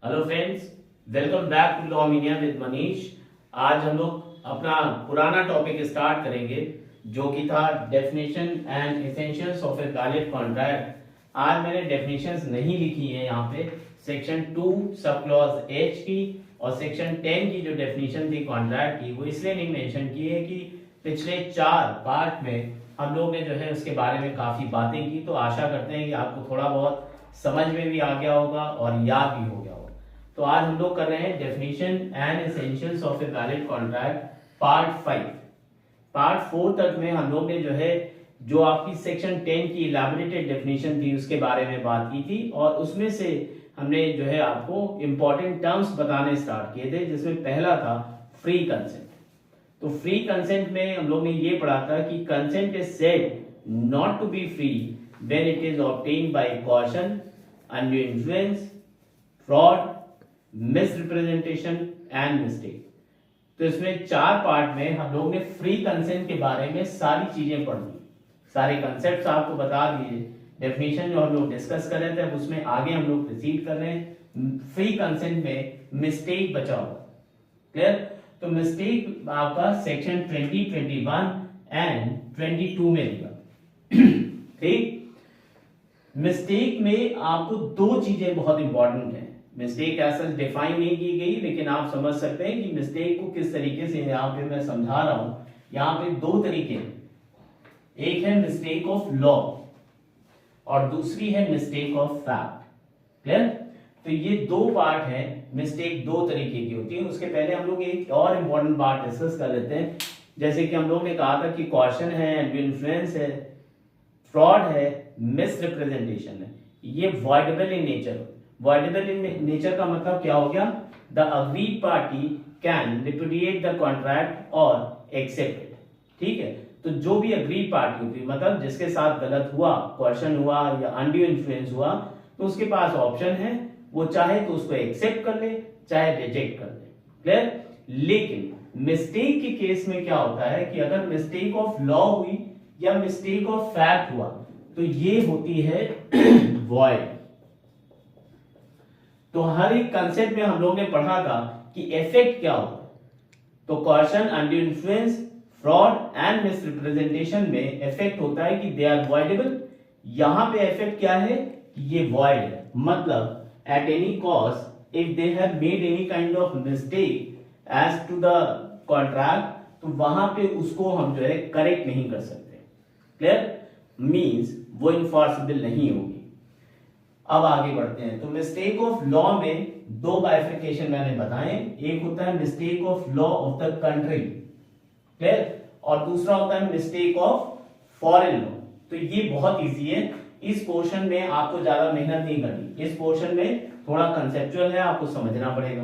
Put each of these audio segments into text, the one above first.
Hello friends, welcome back to law media with Manish. आज हम लोग अपना पुराना टॉपिक स्टार्ट करेंगे जो कि था definition and essentials of a valid contract. आज मैंने डेफिनेशंस नहीं लिखी है यहाँ पे। सेक्शन 2 सब क्लॉज एच की और सेक्शन 10 की जो डेफिनेशन थी कॉन्ट्रैक्ट की, वो इसलिए नहीं मेंशन की है कि पिछले 4 पार्ट में हम लोग ने जो है उसके बारे में काफी बातें की, तो आशा करते हैं कि आपको थोड़ा बहुत समझ में भी आ गया होगा और याद भी हो गया होगा। तो आज हम लोग कर रहे हैं definition and essentials of a valid contract part 5। Part 4 तक में हम लोग ने जो है जो आपकी सेक्शन 10 की इलैबोरेटेड डेफिनेशन थी उसके बारे में बात की थी, और उसमें से हमने जो है आपको इंपॉर्टेंट टर्म्स बताने स्टार्ट किए थे, जिसमें पहला था फ्री कंसेंट। तो फ्री कंसेंट में हम लोग ने ये पढ़ा था कि consent is said not to be free when it is obtained by coercion, undue influence, fraud, misrepresentation and mistake. तो इसमें 4 पार्ट में हम लोग ने फ्री कंसेंट के बारे में सारी चीजें पढ़ ली, सारे कंसेप्ट्स आपको बता दिए। डेफिनेशन जो हम लोग डिस्कस कर रहे थे, अब उसमें आगे हम लोग प्रोसीड कर रहे हैं। फ्री कंसेंट में मिस्टेक बचा हुआ, क्लियर? तो मिस्टेक आपका सेक्शन 20, 21 एंड 22 में लिया। ठीक, मिस्टेक में आपको 2 चीजें बहुत इंपॉर्टेंट है। मिस्टेक ऐसा डिफाइन नहीं की गई, लेकिन आप समझ सकते हैं कि मिस्टेक को किस तरीके से यहाँ पे मैं समझा रहा हूं। यहाँ पे 2 तरीके हैं, एक है मिस्टेक ऑफ लॉ और दूसरी है मिस्टेक ऑफ फैक्ट, क्लियर? तो ये 2 पार्ट है। मिस्टेक 2 तरीके की होती है। उसके पहले हम लोग एक और इंपॉर्टेंट पार्ट डिस्कस कर लेते हैं। जैसे कि हम लोग ने कहा था कि कॉशन है, इन्फ्लुएंस है, फ्रॉड है, मिसरिप्रेजेंटेशन है, ये voidable in nature. Voidable in nature का मतलब क्या हो गया? The agreed party can रिपुडिएट the contract और एक्सेप्ट इट। ठीक है, तो जो भी अग्रीड पार्टी होती है, मतलब जिसके साथ गलत हुआ, क्वेश्चन हुआ या अनड्यू इन्फ्लुएंस हुआ, तो उसके पास ऑप्शन है, वो चाहे तो उसको एक्सेप्ट कर ले, चाहे रिजेक्ट कर ले, क्लियर? लेकिन मिस्टेक के केस में क्या होता है कि अगर मिस्टेक ऑफ लॉ हुई या मिस्टेक ऑफ फैक्ट हुआ, तो ये होती है वॉइड। तो हर एक कंसेप्ट में हम लोग ने पढ़ा था कि इफेक्ट क्या होता है। तो question, undue influence, fraud and misrepresentation में इफेक्ट होता है कि दे आर वॉइडेबल। यहां पे इफेक्ट क्या है? ये वॉइड है, मतलब at any cost if they have made any kind of mistake as to the contract, तो वहां पे उसको हम जो है करेक्ट नहीं कर सकते, क्लियर? मींस वो इन्फोर्सेबल नहीं होगी। अब आगे बढ़ते हैं। तो मिस्टेक ऑफ लॉ में 2 बाइफिकेशन मैंने बताए। एक होता है mistake of law of the country, clear? और दूसरा होता है मिस्टेक ऑफ फॉरेन लॉ। तो ये बहुत इजी है, इस पोर्शन में आपको ज्यादा मेहनत नहीं करनी। इस पोर्शन में थोड़ा कंसेप्चुअल है, आपको समझना पड़ेगा,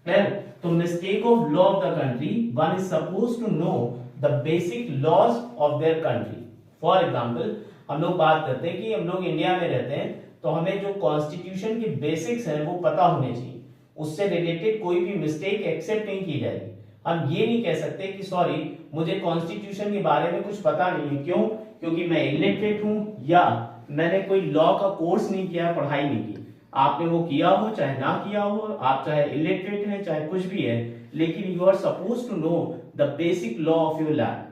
क्लियर? तो mistake of law of the country, one is suppose to know the basic laws of their country. For example, हम लोग बात करते हैं कि हम लोग इंडिया में रहते हैं, तो हमें जो कॉन्स्टिट्यूशन के बेसिक्स हैं वो पता होने चाहिए। उससे रिलेटेड कोई भी मिस्टेक एक्सेप्ट नहीं की जाएगी। हम ये नहीं कह सकते कि सॉरी मुझे कॉन्स्टिट्यूशन के बारे में कुछ पता नहीं है, क्यों? क्योंकि मैं इलिटरेट हूं या मैंने कोई लॉ का कोर्स नहीं किया, पढ़ाई नहीं की। आपने वो किया हो चाहे ना किया हो, आप चाहे इलिटरेट हैं चाहे कुछ भी है, लेकिन you are suppose to know the basic law of your land,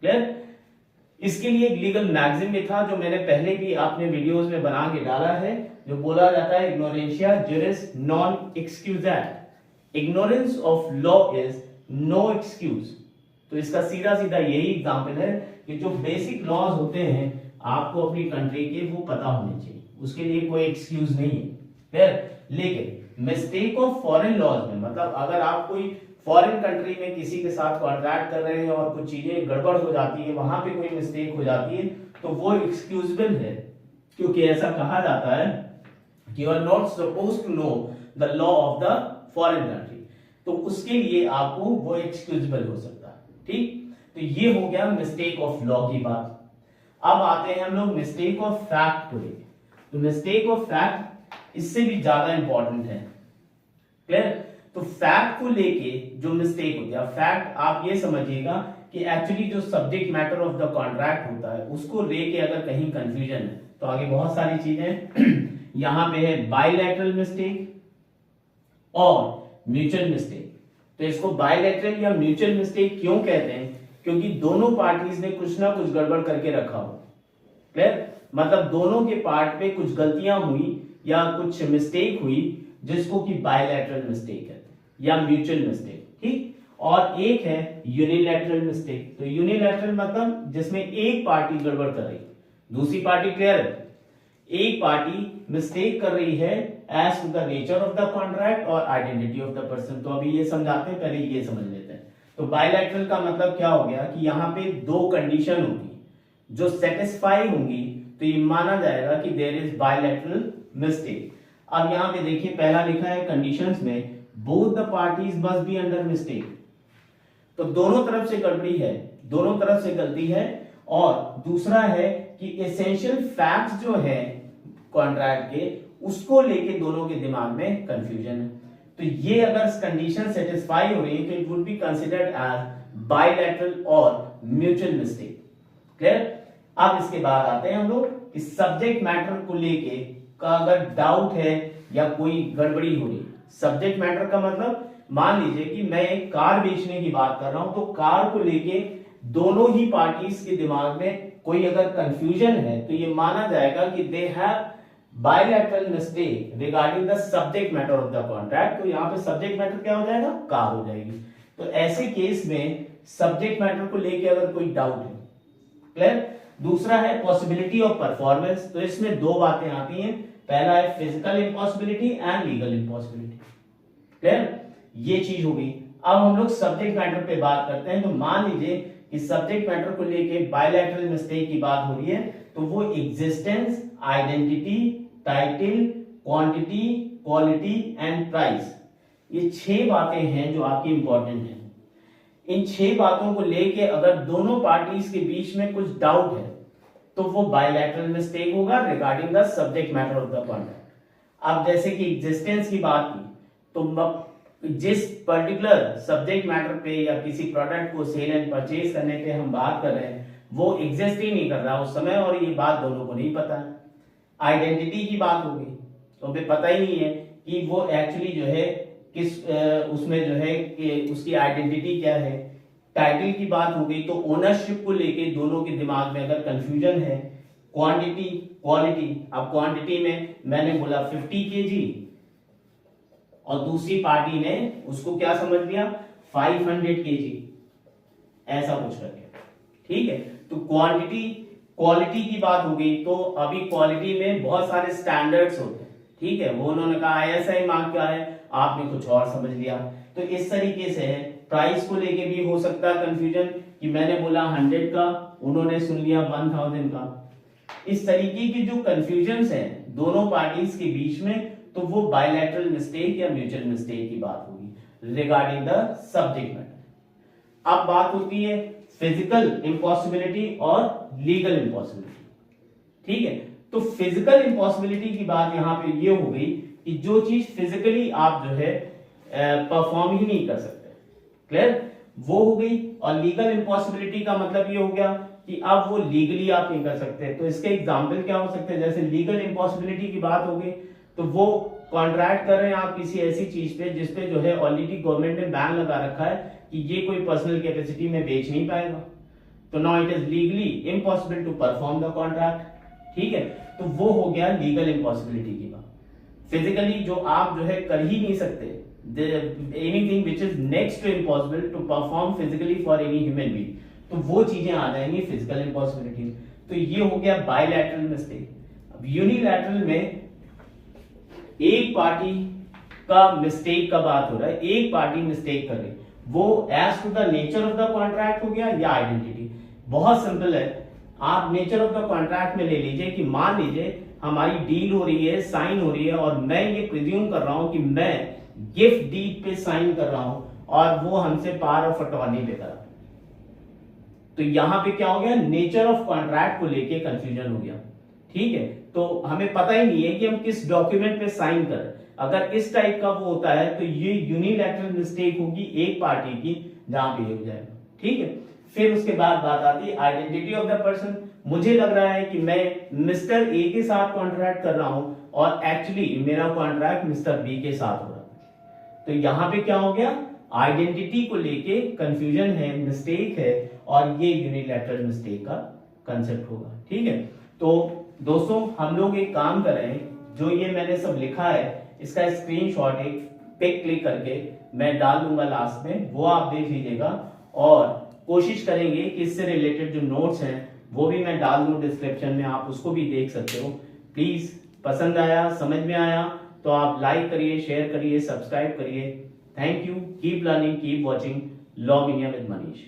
clear? इसके लिए एक लीगल मैगजीन में था, जो मैंने पहले भी आपने वीडियोस में बना के डाला है, जो बोला जाता है इग्नोरेंशिया जुरिस नॉन एक्सक्यूजेट। Ignorance of law is no excuse. तो इसका सीधा सीधा यही एग्जांपल है कि जो बेसिक लॉज होते हैं आपको अपनी कंट्री के वो पता होने चाहिए, उसके लिए कोई एक्सक्यूज नहीं है, क्लियर? लेकिन मिस्टेक ऑफ फॉरेन लॉज में, मतलब अगर आप कोई फॉरेन कंट्री में किसी के साथ कॉन्ट्रैक्ट कर रहे हैं और कुछ चीजें गड़बड़ हो जाती है, वहां पे कोई मिस्टेक हो जाती है, तो वो एक्सक्यूजेबल है, क्योंकि ऐसा कहा जाता है कि you are not suppose to know the law of the foreign country. तो उसके लिए आपको वो एक्सक्यूजेबल हो सकता है, ठीक? तो ये हो गया मिस्टेक ऑफ लॉ की बात। अब आते हैं हम लोग मिस्टेक ऑफ फैक्ट को लेकर। तो मिस्टेक ऑफ फैक्ट इससे भी ज्यादा इंपॉर्टेंट है, क्लियर? तो फैक्ट को लेके जो मिस्टेक होती है, फैक्ट आप ये समझिएगा कि एक्चुअली जो subject matter of the contract होता है उसको लेके अगर कहीं कंफ्यूजन है, तो आगे बहुत सारी चीजें यहां पे है बायलैटरल मिस्टेक, और म्यूचुअल मिस्टेक। तो इसको बायलैटरल या म्यूचुअल मिस्टेक क्यों कहते हैं? क्योंकि दोनों पार्टीज ने कुछ ना कुछ गड़बड़ करके रखा हो। क्लियर? मतलब दोनों के पार्ट पे कुछ गलतियां हुई या कुछ मिस्टेक हुई, जिसको कि बायलैटरल मिस्टेक कहते हैं या म्यूचुअल मिस्टेक। ठीक। और एक है यूनिलैटरल मिस्टेक। तो यूनिलैटरल मतलब जिसमें एक पार्टी गड़बड़ कर रही, दूसरी पार्टी क्लियर है, एक पार्टी मिस्टेक कर रही है as to the nature of the contract और आइडेंटिटी ऑफ द पर्सन। तो अभी ये समझाते हैं, पहले ये समझ लेते हैं। तो बायलैटरल का मतलब क्या हो गया कि यहाँ पे दो कंडीशन होगी जो सेटिस्फाई होंगी, तो ये माना जाएगा कि देयर इज बायलैटरल मिस्टेक। अब यहाँ पे देखिए पहला लिखा है कंडीशंस में both the parties must be under mistake. तो दोनों तरफ से गड़बड़ी है, दोनों तरफ से गलती है। और दूसरा है कि एसेंशियल फैक्ट्स जो है कॉन्ट्रैक्ट के, उसको लेके दोनों के दिमाग में कंफ्यूजन है। तो ये अगर कंडीशन सेटिस्फाई हो रही है तो it would be considered as bilateral और म्यूचुअल मिस्टेक। क्लियर? अब इसके बाद आते हैं हम लोग कि सब्जेक्ट मैटर को लेके का अगर डाउट है या कोई गड़बड़ी हो रही है। सब्जेक्ट मैटर का मतलब मान लीजिए कि मैं एक कार बेचने की बात कर रहा हूं, तो कार को लेके दोनों ही पार्टीज के दिमाग में कोई अगर कंफ्यूजन है तो ये माना जाएगा कि they have bilateral mistake regarding the subject matter of the contract. तो यहाँ पे सब्जेक्ट मैटर क्या हो जाएगा? कार हो जाएगी। तो ऐसे केस में सब्जेक्ट मैटर को लेके अगर कोई डाउट है। क्लियर? दूसरा है पॉसिबिलिटी ऑफ परफॉर्मेंस। तो इसमें दो बातें आती हैं, पहला है physical impossibility and legal impossibility. Clear? ये चीज होगी। अब हम लोग सब्जेक्ट मैटर पे बात करते हैं। तो मान लीजिए कि सब्जेक्ट मैटर को लेके बायलैटरल मिस्टेक की बात हो रही है, तो वो existence, identity, title, quantity, quality and price, ये 6 बातें हैं जो आपकी इंपॉर्टेंट हैं। इन 6 बातों को लेके अगर दोनों पार्टीज के बीच में कुछ डाउट है तो वो बायलैटरल मिस्टेक होगा regarding the subject matter of the contract. अब जैसे कि एग्जिस्टेंस की बात की, तो जिस पर्टिकुलर सब्जेक्ट मैटर पे या किसी प्रोडक्ट को सेल एंड परचेज करने पे हम बात कर रहे हैं, वो एग्जिस्ट ही नहीं कर रहा उस समय, और ये बात दोनों को नहीं पता है। आइडेंटिटी की बात होगी तो हमें पता ही नहीं है कि वो एक्चुअली जो है किस उसमें जो है कि उसकी आइडेंटिटी क्या है। टाइटल की बात हो गई तो ओनरशिप को लेके दोनों के दिमाग में अगर कंफ्यूजन है। क्वांटिटी, क्वालिटी, अब क्वांटिटी में मैंने बोला 50 केजी और दूसरी पार्टी ने उसको क्या समझ लिया 500 केजी, ऐसा कुछ करके। ठीक है? तो क्वांटिटी, क्वालिटी की बात हो गई तो अभी क्वालिटी में बहुत सारे स्टैंडर्ड्स होते हैं। ठीक है? वो उन्होंने कहा ISI मार्क क्या है, आपने कुछ और समझ लिया। तो इस तरीके से है। प्राइस को लेके भी हो सकता है कंफ्यूजन कि मैंने बोला 100 का, उन्होंने सुन लिया 1000 का। इस तरीके की जो कंफ्यूजन है दोनों पार्टीज के बीच में, तो वो बायलैटरल मिस्टेक या म्यूचुअल मिस्टेक की बात होगी रिगार्डिंग द सब्जेक्ट मैटर। अब बात होती है फिजिकल इम्पॉसिबिलिटी और लीगल इम्पॉसिबिलिटी। ठीक है? तो फिजिकल इम्पॉसिबिलिटी की बात यहां पे ये हो गई कि जो चीज फिजिकली आप जो है परफॉर्म ही नहीं कर सकते। क्लियर? वो हो गई। और लीगल इम्पॉसिबिलिटी का मतलब ये हो गया कि अब वो लीगली आप नहीं कर सकते। तो इसके एग्जाम्पल क्या हो सकते हैं? जैसे लीगल इम्पॉसिबिलिटी की बात हो गई तो वो कॉन्ट्रैक्ट कर रहे हैं आप किसी ऐसी चीज पे जिसपे जो है ऑलरेडी गवर्नमेंट ने बैन लगा रखा है कि ये कोई पर्सनल कैपेसिटी में बेच नहीं पाएगा। तो now it is legally impossible to perform the contract. ठीक है? तो वो हो गया लीगल इम्पॉसिबिलिटी की बात। फिजिकली जो आप जो है कर ही नहीं सकते, anything which is next to impossible to perform physically for any human being, तो वो चीजें आ जाएंगी फिजिकल इम्पॉसिबिलिटी। तो ये हो गया बायलैटरल मिस्टेक। अब यूनिलैटरल में एक पार्टी का मिस्टेक का बात हो रहा है, एक पार्टी मिस्टेक कर रही, वो as to the nature of the contract हो गया या आइडेंटिटी। बहुत सिंपल है, आप नेचर ऑफ द कॉन्ट्रैक्ट में ले लीजिए कि मान लीजिए हमारी डील हो रही है, साइन हो रही है, और मैं ये प्रिज्यूम कर रहा हूं कि मैं गिफ्ट डीड पे साइन कर रहा हूं और वो हमसे पावर ऑफ अटॉर्नी पे करा। तो यहां पे क्या हो गया, नेचर ऑफ कॉन्ट्रैक्ट को लेके कंफ्यूजन हो गया। ठीक है? तो हमें पता ही नहीं है कि हम किस डॉक्यूमेंट पे साइन करें। अगर इस टाइप का वो होता है तो ये यूनिलैटरल मिस्टेक होगी एक पार्टी की, जहां पे हो जाएगा। ठीक है? फिर उसके बाद बात आती है आइडेंटिटी ऑफ द पर्सन। मुझे लग रहा है कि मैं मिस्टर ए के साथ कॉन्ट्रैक्ट कर रहा हूं और एक्चुअली मेरा कॉन्ट्रैक्ट मिस्टर बी के साथ हो रहा है। तो यहाँ पे क्या हो गया, आइडेंटिटी को लेके कंफ्यूजन है, मिस्टेक है, और ये यूनिलैटरल मिस्टेक का कंसेप्ट होगा। ठीक है, तो दोस्तों हम लोग एक काम कर रहे हैं, जो ये मैंने सब लिखा है इसका स्क्रीनशॉट एक पिक क्लिक करके मैं डाल दूंगा लास्ट में, वो आप देख लीजिएगा, और कोशिश करेंगे कि इससे रिलेटेड जो नोट्स हैं वो भी मैं डाल दूं डिस्क्रिप्शन में, आप उसको भी देख सकते हो। प्लीज, पसंद आया, समझ में आया तो आप लाइक करिए, शेयर करिए, सब्सक्राइब करिए। Thank you, keep learning, keep watching law media with Manish.